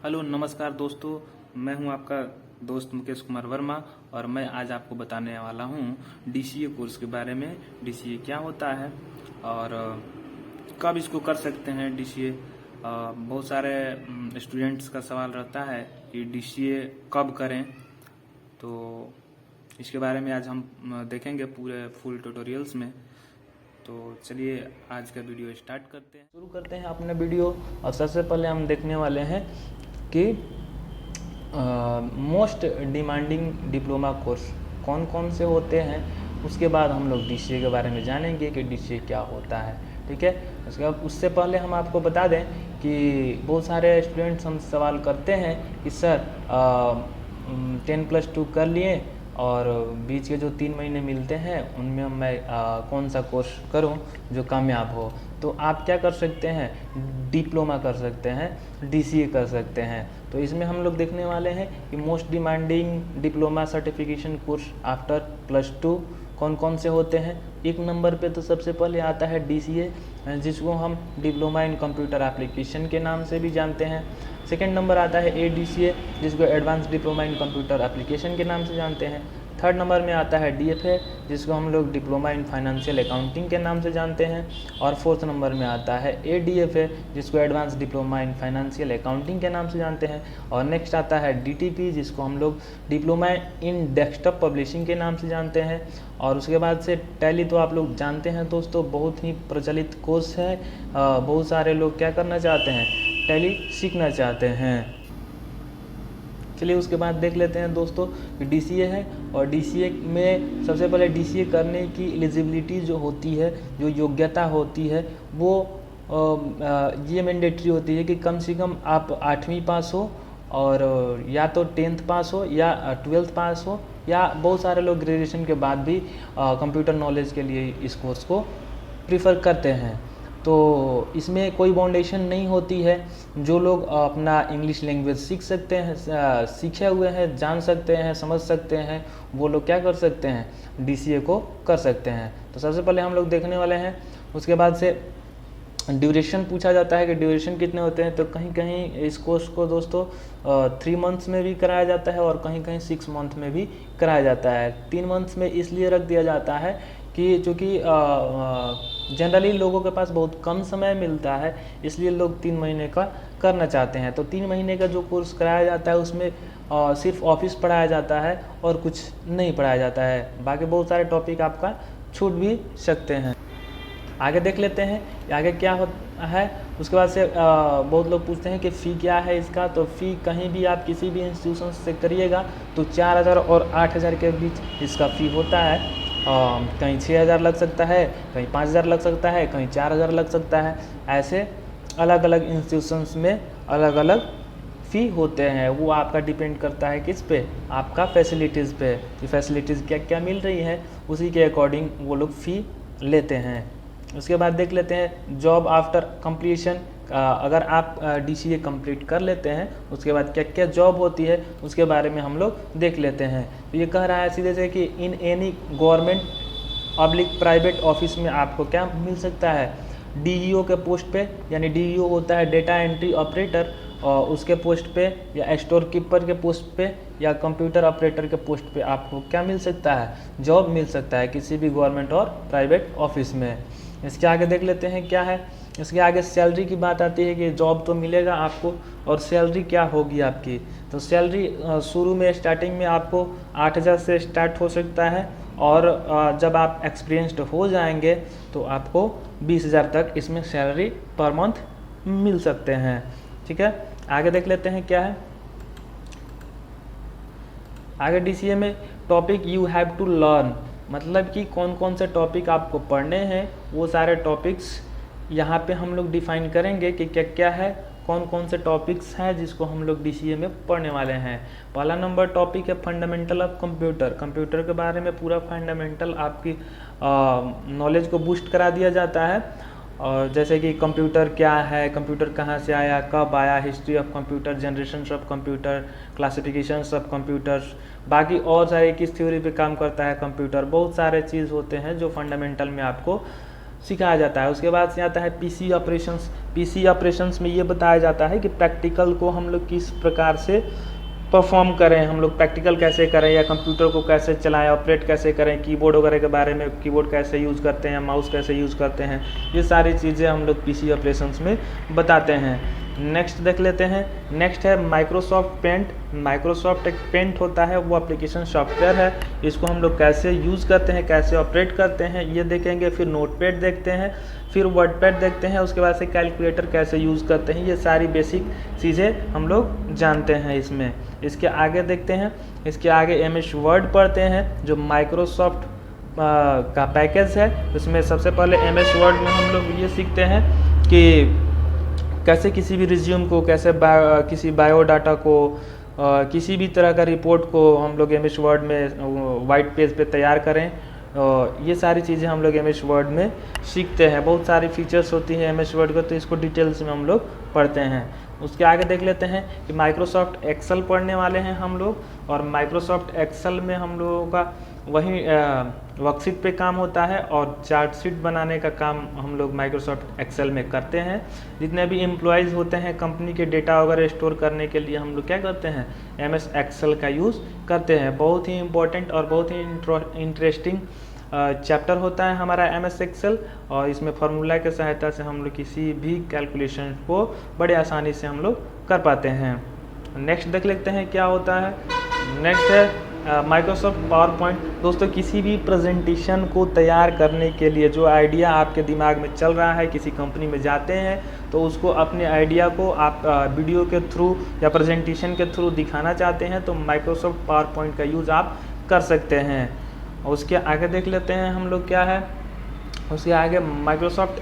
Hello नमस्कार दोस्तों। मैं हूं आपका दोस्त मुकेश कुमार वर्मा और मैं आज आपको बताने वाला हूं डीसीए कोर्स के बारे में। डीसीए क्या होता है और कब इसको कर सकते हैं डीसीए। बहुत सारे स्टूडेंट्स का सवाल रहता है कि डीसीए कब करें, तो इसके बारे में आज हम देखेंगे पूरे फुल ट्यूटोरियल्स में। तो चलिए आज का वीडियो स्टार्ट करते हैं। शुरू करते हैं अपने वीडियो। और सबसे पहले हम देखने वाले हैं कि मोस्ट डिमांडिंग डिप्लोमा कोर्स कौन कौन से होते हैं। उसके बाद हम लोग डीसीए के बारे में जानेंगे कि डीसीए क्या होता है। ठीक है, उससे पहले हम आपको बता दें कि बहुत सारे स्टूडेंट्स हम सवाल करते हैं कि सर 10+2 कर लिए और बीच के जो 3 महीने मिलते हैं उनमें मैं कौन सा कोर्स करूं जो कामयाब हो। तो आप क्या कर सकते हैं, डिप्लोमा कर सकते हैं, डीसीए कर सकते हैं। तो इसमें हम लोग देखने वाले हैं कि most demanding diploma certification course after +2 कौन कौन से होते हैं। एक नंबर पे तो सबसे पहले आता है डीसीए, जिसको हम डिप्लोमा इन कंप्यूटर एप्लीकेशन के नाम से भी जानते हैं। सेकेंड नंबर आता है एडीसीए, जिसको advance diploma in computer application के नाम से जानते हैं। थर्ड नंबर में आता है डीएफए, जिसको हम लोग डिप्लोमा इन फाइनेंशियल अकाउंटिंग के नाम से जानते हैं। और फोर्थ नंबर में आता है एडीएफए, जिसको advance diploma in financial accounting के नाम से जानते हैं। और नेक्स्ट आता है डीटीपी, जिसको हम लोग डिप्लोमा इन डेस्कटॉप पब्लिशिंग के नाम से जानते हैं। और उसके बाद से टैली तो आप लोग जानते हैं दोस्तों, बहुत ही प्रचलित कोर्स है। बहुत सारे लोग क्या करना चाहते हैं, टैली सीखना चाहते हैं। चलिए उसके बाद देख लेते हैं दोस्तों कि डीसीए है। और डीसीए में सबसे पहले डीसीए करने की एलिजिबिलिटी जो होती है, जो योग्यता होती है, वो ये मैंडेटरी होती है कि कम से कम आप 8वीं पास हो, और या तो 10th पास हो या 12th पास हो, या बहुत सारे लोग ग्रेजुएशन के बाद भी कंप्यूटर नॉलेज के लिए इस कोर्स को प्रीफर करते हैं। तो इसमें कोई बाउंडेशन नहीं होती है। जो लोग अपना इंग्लिश लैंग्वेज सीख सकते हैं, सीखे हुए हैं, जान सकते हैं, समझ सकते हैं, वो लोग क्या कर सकते हैं, डीसीए को कर सकते हैं। तो सबसे पहले हम लोग देखने वाले हैं। उसके बाद से ड्यूरेशन पूछा जाता है कि ड्यूरेशन कितने होते हैं। तो कहीं कहीं इस कोर्स को दोस्तों 3 मंथ्स में भी कराया जाता है और कहीं कहीं 6 मंथ में भी कराया जाता है। 3 मंथ्स में इसलिए रख दिया जाता है कि चूँकि जनरली लोगों के पास बहुत कम समय मिलता है, इसलिए लोग 3 महीने का करना चाहते हैं। तो 3 महीने का जो कोर्स कराया जाता है उसमें सिर्फ ऑफिस पढ़ाया जाता है और कुछ नहीं पढ़ाया जाता है। बाकी बहुत सारे टॉपिक आपका छूट भी सकते हैं। आगे देख लेते हैं आगे क्या होता है। उसके बाद से बहुत लोग पूछते हैं कि फ़ी क्या है इसका। तो फ़ी कहीं भी आप किसी भी इंस्टीट्यूशन से करिएगा तो 4000 और 8000 के बीच इसका फ़ी होता है। कहीं 6000 लग सकता है, कहीं 5000 लग सकता है, कहीं 4000 लग सकता है। ऐसे अलग अलग इंस्टीट्यूशंस में अलग अलग फ़ी होते हैं। वो आपका डिपेंड करता है किस पे, आपका फैसिलिटीज़ पे, कि फैसिलिटीज़ क्या क्या मिल रही है, उसी के अकॉर्डिंग वो लोग फ़ी लेते हैं। उसके बाद देख लेते हैं जॉब आफ्टर कंप्लीशन। अगर आप डीसीए कंप्लीट कर लेते हैं उसके बाद क्या क्या जॉब होती है उसके बारे में हम लोग देख लेते हैं। तो ये कह रहा है सीधे से कि in any government public private office में आपको क्या मिल सकता है, डीईओ के पोस्ट पे, यानी डीईओ होता है डेटा एंट्री ऑपरेटर, और उसके पोस्ट पे, या स्टोर कीपर के पोस्ट पे, या कंप्यूटर ऑपरेटर के पोस्ट पे आपको क्या मिल सकता है, जॉब मिल सकता है किसी भी गवर्नमेंट और प्राइवेट ऑफिस में। इसके आगे देख लेते हैं क्या है। इसके आगे सैलरी की बात आती है कि जॉब तो मिलेगा आपको, और सैलरी क्या होगी आपकी। तो सैलरी शुरू में स्टार्टिंग में आपको 8000 से स्टार्ट हो सकता है, और जब आप एक्सपीरियंस्ड हो जाएंगे तो आपको 20000 तक इसमें सैलरी पर मंथ मिल सकते हैं। ठीक है, आगे देख लेते हैं क्या है। आगे डीसीए में topic you have to learn, मतलब कि कौन कौन से टॉपिक आपको पढ़ने हैं, वो सारे टॉपिक्स यहाँ पे हम लोग डिफाइन करेंगे कि क्या क्या है, कौन कौन से टॉपिक्स हैं जिसको हम लोग डीसीए में पढ़ने वाले हैं। पहला नंबर टॉपिक है फंडामेंटल ऑफ कंप्यूटर। कंप्यूटर के बारे में पूरा फंडामेंटल आपकी नॉलेज को बूस्ट करा दिया जाता है। और जैसे कि कंप्यूटर क्या है, कंप्यूटर कहाँ से आया, कब आया, history of computer, generations of computer, classifications of computers, बाकी और सारे किस थ्योरी पे काम करता है कंप्यूटर, बहुत सारे चीज़ होते हैं जो फंडामेंटल में आपको सिखाया जाता है। उसके बाद से आता है पीसी ऑपरेशंस। पीसी ऑपरेशंस में ये बताया जाता है कि प्रैक्टिकल को हम लोग किस प्रकार से परफॉर्म करें, हम लोग प्रैक्टिकल कैसे करें या कंप्यूटर को कैसे चलाएं, ऑपरेट कैसे करें, कीबोर्ड वगैरह के बारे में, कीबोर्ड कैसे यूज़ करते हैं, माउस कैसे यूज़ करते हैं, ये सारी चीज़ें हम लोग पीसी ऑपरेशंस में बताते हैं। नेक्स्ट देख लेते हैं। नेक्स्ट है माइक्रोसॉफ्ट पेंट। माइक्रोसॉफ्ट एक पेंट होता है, वो एप्लीकेशन सॉफ्टवेयर है। इसको हम लोग कैसे यूज़ करते हैं, कैसे ऑपरेट करते हैं, ये देखेंगे। फिर नोटपैड देखते हैं, फिर वर्डपैड देखते हैं। उसके बाद से कैलकुलेटर कैसे यूज़ करते हैं, ये सारी बेसिक चीज़ें हम लोग जानते हैं इसमें। इसके आगे देखते हैं, इसके आगे MS वर्ड पढ़ते हैं, जो माइक्रोसॉफ्ट का पैकेज है। उसमें सबसे पहले MS वर्ड में हम लोग ये सीखते हैं कि कैसे किसी भी रिज्यूम को, कैसे किसी बायोडाटा को, किसी भी तरह का रिपोर्ट को हम लोग MS वर्ड में वाइट पेज पे तैयार करें। ये सारी चीज़ें हम लोग MS वर्ड में सीखते हैं। बहुत सारी फीचर्स होती हैं MS वर्ड को, तो इसको डिटेल्स में हम लोग पढ़ते हैं। उसके आगे देख लेते हैं कि माइक्रोसॉफ्ट एक्सेल पढ़ने वाले हैं हम लोग, और माइक्रोसॉफ्ट एक्सेल में हम लोगों का वही वर्कशीट पे काम होता है और चार्ट शीट बनाने का काम हम लोग माइक्रोसॉफ्ट एक्सेल में करते हैं। जितने भी एम्प्लॉयज़ होते हैं कंपनी के डेटा वगैरह स्टोर करने के लिए हम लोग क्या करते हैं, MS एक्सेल का यूज़ करते हैं। बहुत ही इम्पोर्टेंट और बहुत ही इंटरेस्टिंग चैप्टर होता है हमारा MS एक्सेल, और इसमें फार्मूला के सहायता से हम लोग किसी भी कैलकुलेशन को बड़े आसानी से हम लोग कर पाते हैं। नेक्स्ट देख लेते हैं क्या होता है। नेक्स्ट है माइक्रोसॉफ्ट पावर पॉइंट। दोस्तों, किसी भी प्रेजेंटेशन को तैयार करने के लिए जो आइडिया आपके दिमाग में चल रहा है, किसी कंपनी में जाते हैं तो उसको अपने आइडिया को आप वीडियो के थ्रू या प्रेजेंटेशन के थ्रू दिखाना चाहते हैं तो माइक्रोसॉफ्ट पावर पॉइंट का यूज़ आप कर सकते हैं। उसके आगे देख लेते हैं हम लोग क्या है। उसके आगे माइक्रोसॉफ्ट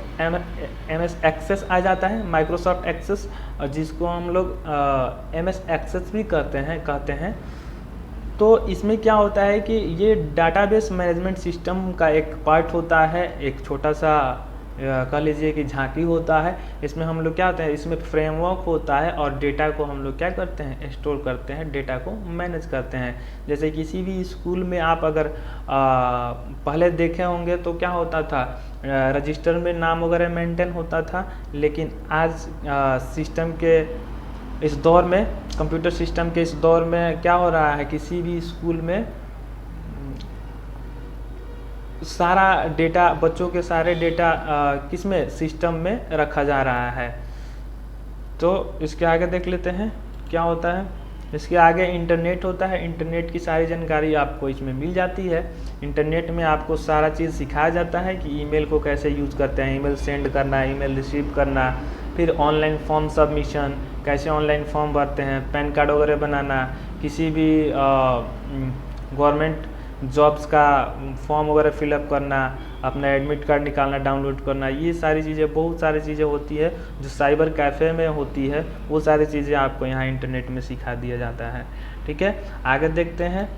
MS एक्सेस आ जाता है, माइक्रोसॉफ्ट एक्सेस, और जिसको हम लोग MS एक्सेस भी कहते हैं। तो इसमें क्या होता है कि ये डाटाबेस मैनेजमेंट सिस्टम का एक पार्ट होता है, एक छोटा सा कह लीजिए कि झांकी होता है। इसमें हम लोग क्या होता है, इसमें फ्रेमवर्क होता है और डेटा को हम लोग क्या करते हैं, स्टोर करते हैं, डेटा को मैनेज करते हैं। जैसे किसी भी स्कूल में आप अगर पहले देखे होंगे तो क्या होता था, रजिस्टर में नाम वगैरह मेंटेन होता था, लेकिन आज सिस्टम के इस दौर में, कंप्यूटर सिस्टम के इस दौर में क्या हो रहा है, किसी भी स्कूल में सारा डेटा, बच्चों के सारे डेटा किस में, सिस्टम में रखा जा रहा है। तो इसके आगे देख लेते हैं क्या होता है। इसके आगे इंटरनेट होता है। इंटरनेट की सारी जानकारी आपको इसमें मिल जाती है। इंटरनेट में आपको सारा चीज़ सिखाया जाता है कि ईमेल को कैसे यूज़ करते हैं, ईमेल सेंड करना, ईमेल रिसीव करना, फिर ऑनलाइन फॉर्म सबमिशन, कैसे ऑनलाइन फॉर्म भरते हैं, पैन कार्ड वगैरह बनाना, किसी भी गवर्नमेंट जॉब्स का फॉर्म वगैरह फिलअप करना, अपना एडमिट कार्ड निकालना, डाउनलोड करना, ये सारी चीज़ें, बहुत सारी चीज़ें होती है जो साइबर कैफ़े में होती है। वो सारी चीज़ें आपको यहाँ इंटरनेट में सिखा दिया जाता है। ठीक है, आगे देखते हैं।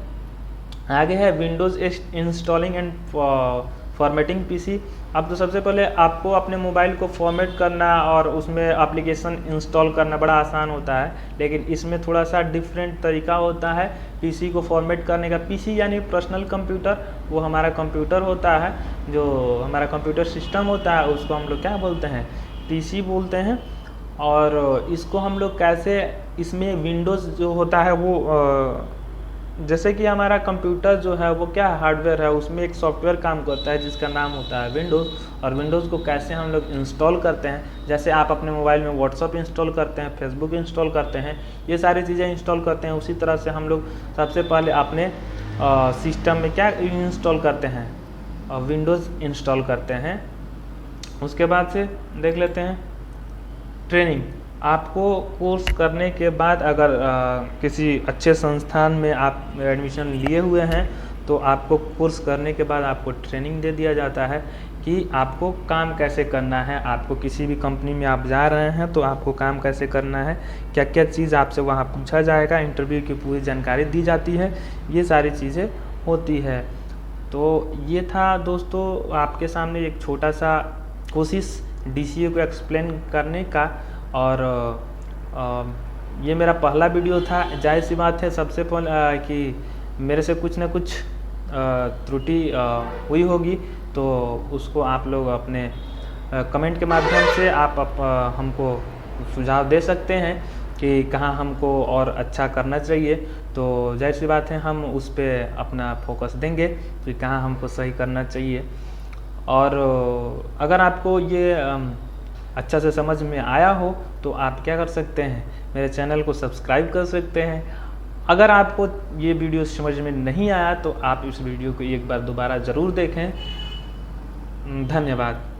आगे है Windows installing and formatting PC. अब तो सबसे पहले आपको अपने मोबाइल को फॉर्मेट करना और उसमें एप्लीकेशन इंस्टॉल करना बड़ा आसान होता है, लेकिन इसमें थोड़ा सा डिफरेंट तरीका होता है पीसी को फॉर्मेट करने का। पीसी यानी पर्सनल कंप्यूटर, वो हमारा कंप्यूटर होता है, जो हमारा कंप्यूटर सिस्टम होता है, उसको हम लोग क्या बोलते हैं, पीसी बोलते हैं। और इसको हम लोग कैसे, इसमें विंडोज़ जो होता है वो जैसे कि हमारा कंप्यूटर जो है वो क्या हार्डवेयर है, उसमें एक सॉफ्टवेयर काम करता है जिसका नाम होता है विंडोज़। और विंडोज़ को कैसे हम लोग इंस्टॉल करते हैं, जैसे आप अपने मोबाइल में व्हाट्सअप इंस्टॉल करते हैं, फेसबुक इंस्टॉल करते हैं, ये सारी चीज़ें इंस्टॉल करते हैं, उसी तरह से हम लोग सबसे पहले अपने सिस्टम में क्या इंस्टॉल करते हैं, विंडोज़ इंस्टॉल करते हैं। उसके बाद से देख लेते हैं ट्रेनिंग। आपको कोर्स करने के बाद अगर किसी अच्छे संस्थान में आप एडमिशन लिए हुए हैं तो आपको कोर्स करने के बाद आपको ट्रेनिंग दे दिया जाता है कि आपको काम कैसे करना है। आपको किसी भी कंपनी में आप जा रहे हैं तो आपको काम कैसे करना है, क्या क्या चीज़ आपसे वहाँ पूछा जाएगा, इंटरव्यू की पूरी जानकारी दी जाती है, ये सारी चीज़ें होती है। तो ये था दोस्तों आपके सामने एक छोटा सा कोशिश DCA को एक्सप्लेन करने का। और ये मेरा पहला वीडियो था। जाहिर सी बात है सबसे पहले कि मेरे से कुछ ना कुछ त्रुटि हुई होगी, तो उसको आप लोग अपने कमेंट के माध्यम से आप हमको सुझाव दे सकते हैं कि कहाँ हमको और अच्छा करना चाहिए। तो जाहिर सी बात है हम उस पर अपना फोकस देंगे कि कहाँ हमको सही करना चाहिए। और अगर आपको ये अच्छा से समझ में आया हो तो आप क्या कर सकते हैं, मेरे चैनल को सब्सक्राइब कर सकते हैं। अगर आपको ये वीडियो समझ में नहीं आया तो आप इस वीडियो को एक बार दोबारा ज़रूर देखें। धन्यवाद।